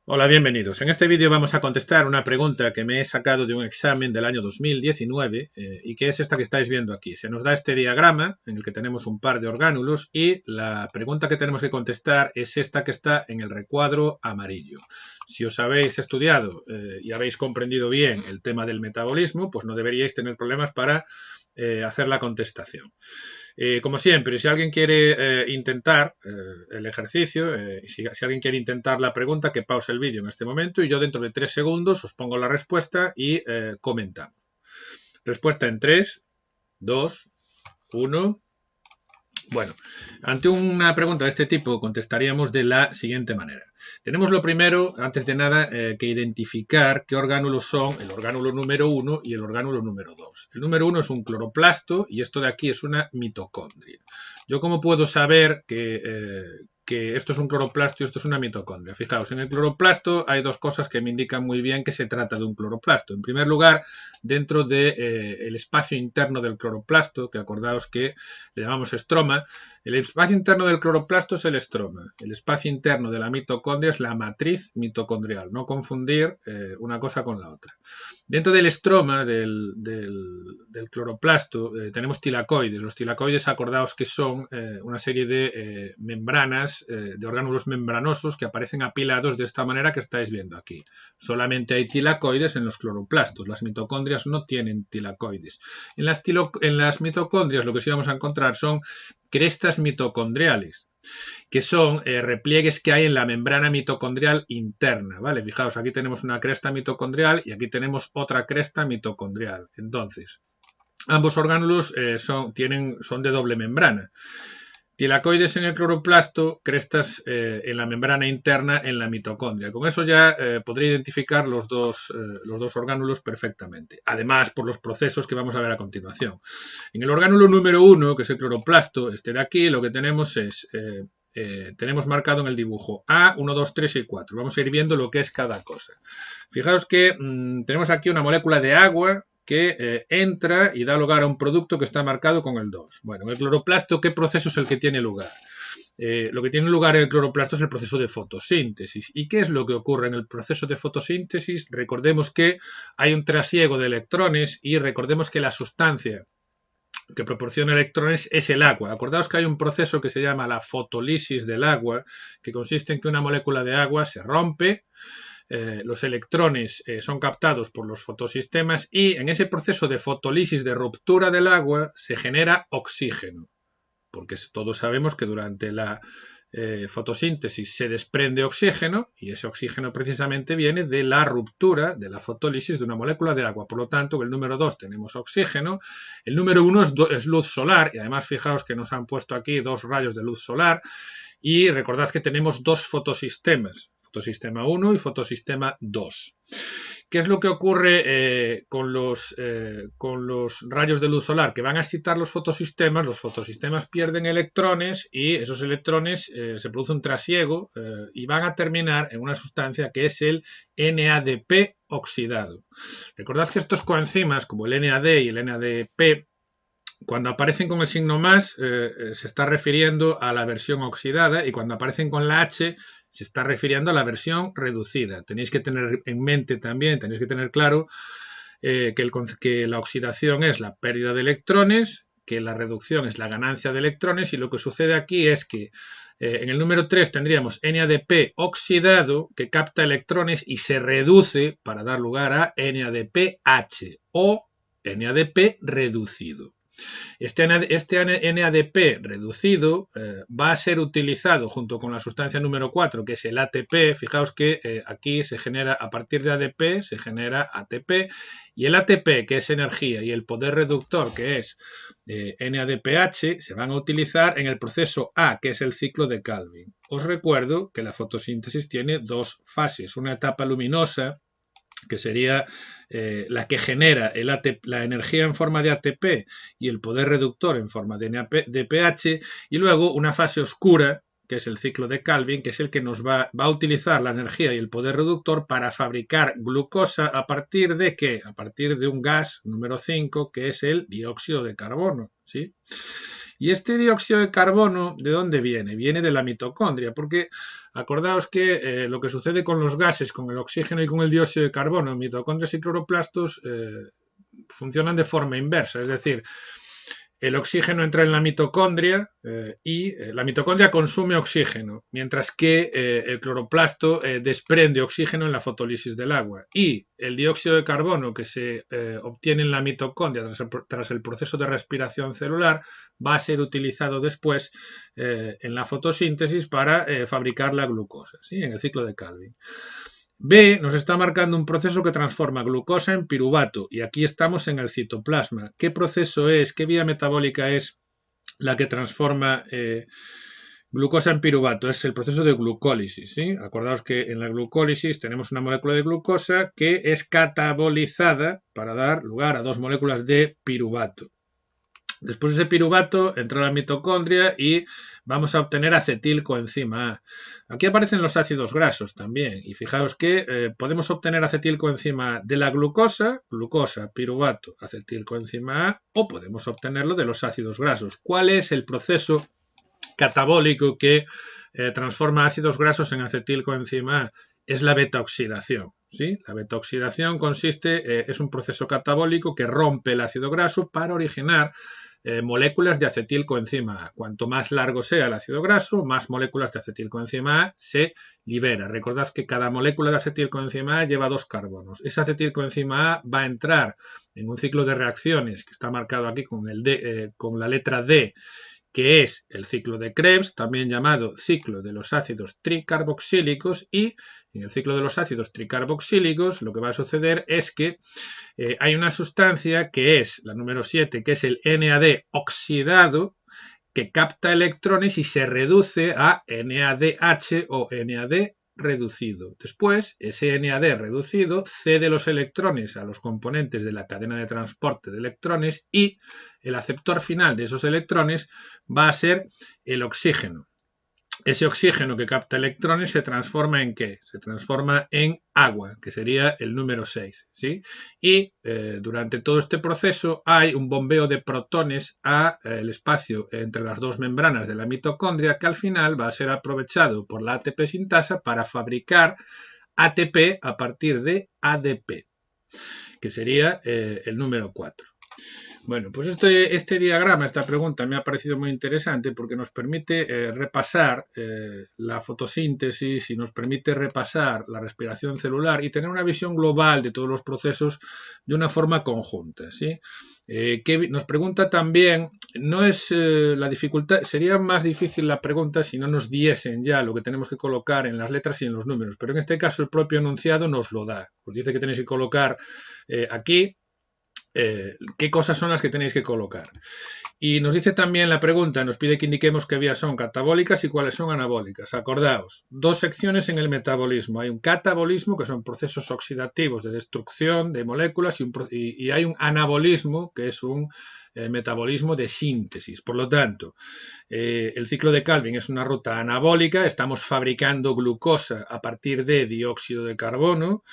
Hola, bienvenidos. En este vídeo vamos a contestar una pregunta que me he sacado de un examen del año 2019 y que es esta que estáis viendo aquí. Se nos da este diagrama en el que tenemos un par de orgánulos y la pregunta que tenemos que contestar es esta que está en el recuadro amarillo. Si os habéis estudiado y habéis comprendido bien el tema del metabolismo, pues no deberíais tener problemas para hacer la contestación. Como siempre, si alguien quiere intentar el ejercicio, si alguien quiere intentar la pregunta, que pause el vídeo en este momento y yo dentro de 3 segundos os pongo la respuesta y comentamos. Respuesta en 3, 2, 1. Bueno, ante una pregunta de este tipo contestaríamos de la siguiente manera. Tenemos lo primero, antes de nada, que identificar qué orgánulos son el orgánulo número 1 y el orgánulo número 2. El número 1 es un cloroplasto y esto de aquí es una mitocondria. ¿Yo cómo puedo saber que esto es un cloroplasto y esto es una mitocondria? Fijaos, en el cloroplasto hay dos cosas que me indican muy bien que se trata de un cloroplasto. En primer lugar, dentro del espacio interno del cloroplasto, que acordaos que le llamamos estroma, el espacio interno del cloroplasto es el estroma. El espacio interno de la mitocondria es la matriz mitocondrial. No confundir una cosa con la otra. Dentro del estroma del cloroplasto tenemos tilacoides. Los tilacoides, acordaos que son una serie de membranas, de orgánulos membranosos que aparecen apilados de esta manera que estáis viendo aquí. Solamente hay tilacoides en los cloroplastos. Las mitocondrias no tienen tilacoides. En las mitocondrias lo que sí vamos a encontrar son crestas mitocondriales, que son repliegues que hay en la membrana mitocondrial interna, ¿vale? Fijaos, aquí tenemos una cresta mitocondrial y aquí tenemos otra cresta mitocondrial. Entonces, ambos orgánulos son de doble membrana. Tilacoides en el cloroplasto, crestas en la membrana interna en la mitocondria. Con eso ya podré identificar los dos orgánulos perfectamente. Además, por los procesos que vamos a ver a continuación. En el orgánulo número 1, que es el cloroplasto, este de aquí, lo que tenemos es... tenemos marcado en el dibujo A, 1, 2, 3 y 4. Vamos a ir viendo lo que es cada cosa. Fijaos que tenemos aquí una molécula de agua que entra y da lugar a un producto que está marcado con el 2. Bueno, en el cloroplasto, ¿qué proceso es el que tiene lugar? Lo que tiene lugar en el cloroplasto es el proceso de fotosíntesis. ¿Y qué es lo que ocurre en el proceso de fotosíntesis? Recordemos que hay un trasiego de electrones y recordemos que la sustancia que proporciona electrones es el agua. Acordaos que hay un proceso que se llama la fotolisis del agua, que consiste en que una molécula de agua se rompe, los electrones son captados por los fotosistemas y en ese proceso de fotolisis, de ruptura del agua, se genera oxígeno, porque todos sabemos que durante la fotosíntesis se desprende oxígeno y ese oxígeno precisamente viene de la ruptura, de la fotolisis de una molécula de agua. Por lo tanto, en el número 2 tenemos oxígeno, el número 1 es luz solar y además fijaos que nos han puesto aquí dos rayos de luz solar y recordad que tenemos dos fotosistemas, fotosistema 1 y fotosistema 2. ¿Qué es lo que ocurre con los rayos de luz solar? Que van a excitar los fotosistemas pierden electrones y esos electrones se produce un trasiego y van a terminar en una sustancia que es el NADP oxidado. Recordad que estos coenzimas como el NAD y el NADP, cuando aparecen con el signo más, se está refiriendo a la versión oxidada y cuando aparecen con la H, se está refiriendo a la versión reducida. Tenéis que tener en mente también, tenéis que tener claro que la oxidación es la pérdida de electrones, que la reducción es la ganancia de electrones y lo que sucede aquí es que en el número 3 tendríamos NADP oxidado que capta electrones y se reduce para dar lugar a NADPH o NADP reducido. Este NADP reducido va a ser utilizado junto con la sustancia número 4, que es el ATP. Fijaos que aquí se genera, a partir de ADP, se genera ATP. Y el ATP, que es energía, y el poder reductor, que es NADPH, se van a utilizar en el proceso A, que es el ciclo de Calvin. Os recuerdo que la fotosíntesis tiene dos fases. Una etapa luminosa, que sería la que genera la energía en forma de ATP y el poder reductor en forma de pH, y luego una fase oscura, que es el ciclo de Calvin, que es el que nos va a utilizar la energía y el poder reductor para fabricar glucosa a partir de ¿qué? A partir de un gas número 5, que es el dióxido de carbono, ¿sí? Y este dióxido de carbono, ¿de dónde viene? Viene de la mitocondria, porque acordaos que lo que sucede con los gases, con el oxígeno y con el dióxido de carbono, mitocondrias y cloroplastos, funcionan de forma inversa, es decir, el oxígeno entra en la mitocondria y la mitocondria consume oxígeno, mientras que el cloroplasto desprende oxígeno en la fotólisis del agua. Y el dióxido de carbono que se obtiene en la mitocondria tras el proceso de respiración celular va a ser utilizado después en la fotosíntesis para fabricar la glucosa, ¿sí? En el ciclo de Calvin. B nos está marcando un proceso que transforma glucosa en piruvato y aquí estamos en el citoplasma. ¿Qué proceso es, qué vía metabólica es la que transforma glucosa en piruvato? Es el proceso de glucólisis, ¿sí? Acordaos que en la glucólisis tenemos una molécula de glucosa que es catabolizada para dar lugar a dos moléculas de piruvato. Después de ese piruvato entra la mitocondria y vamos a obtener acetilcoenzima A. Aquí aparecen los ácidos grasos también y fijaos que podemos obtener acetilcoenzima A de la glucosa, piruvato, acetilcoenzima A, o podemos obtenerlo de los ácidos grasos. ¿Cuál es el proceso catabólico que transforma ácidos grasos en acetilcoenzima A? Es la beta-oxidación. ¿Sí? La beta-oxidación consiste, es un proceso catabólico que rompe el ácido graso para originar moléculas de acetilcoenzima A. Cuanto más largo sea el ácido graso, más moléculas de acetilcoenzima A se libera. Recordad que cada molécula de acetilcoenzima A lleva 2 carbonos. Esa acetilcoenzima A va a entrar en un ciclo de reacciones que está marcado aquí con, con la letra D, que es el ciclo de Krebs, también llamado ciclo de los ácidos tricarboxílicos, y en el ciclo de los ácidos tricarboxílicos lo que va a suceder es que hay una sustancia que es la número 7, que es el NAD oxidado, que capta electrones y se reduce a NADH o NAD reducido. Después, ese NAD reducido cede los electrones a los componentes de la cadena de transporte de electrones y el aceptor final de esos electrones va a ser el oxígeno. Ese oxígeno que capta electrones se transforma en ¿qué? Se transforma en agua, que sería el número 6. ¿Sí? Y durante todo este proceso hay un bombeo de protones al espacio entre las dos membranas de la mitocondria que al final va a ser aprovechado por la ATP sintasa para fabricar ATP a partir de ADP, que sería el número 4. Bueno, pues este diagrama, esta pregunta me ha parecido muy interesante porque nos permite repasar la fotosíntesis y nos permite repasar la respiración celular y tener una visión global de todos los procesos de una forma conjunta, ¿sí? Que nos pregunta también, no es la dificultad, sería más difícil la pregunta si no nos diesen ya lo que tenemos que colocar en las letras y en los números, pero en este caso el propio enunciado nos lo da. Os dice que tenéis que colocar aquí qué cosas son las que tenéis que colocar. Y nos dice también la pregunta, nos pide que indiquemos qué vías son catabólicas y cuáles son anabólicas. Acordaos, 2 secciones en el metabolismo. Hay un catabolismo, que son procesos oxidativos de destrucción de moléculas, y hay un anabolismo, que es un metabolismo de síntesis. Por lo tanto, el ciclo de Calvin es una ruta anabólica, estamos fabricando glucosa a partir de dióxido de carbono,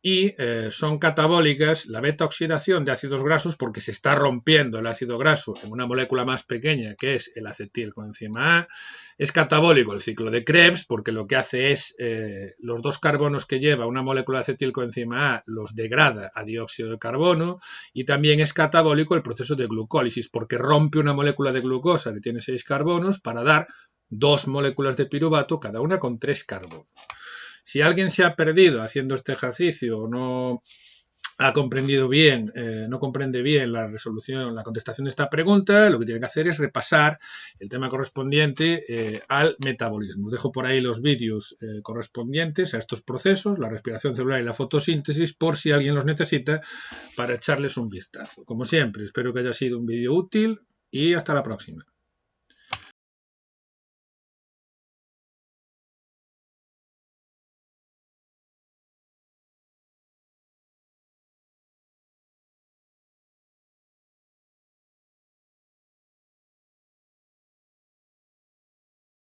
y son catabólicas la beta-oxidación de ácidos grasos porque se está rompiendo el ácido graso en una molécula más pequeña que es el acetilcoenzima A. Es catabólico el ciclo de Krebs porque lo que hace es los 2 carbonos que lleva una molécula de acetilcoenzima A los degrada a dióxido de carbono, y también es catabólico el proceso de glucólisis porque rompe una molécula de glucosa que tiene 6 carbonos para dar 2 moléculas de piruvato, cada una con 3 carbonos. Si alguien se ha perdido haciendo este ejercicio o no ha comprendido bien, no comprende bien la resolución, la contestación de esta pregunta, lo que tiene que hacer es repasar el tema correspondiente al metabolismo. Os dejo por ahí los vídeos correspondientes a estos procesos, la respiración celular y la fotosíntesis, por si alguien los necesita para echarles un vistazo. Como siempre, espero que haya sido un vídeo útil y hasta la próxima.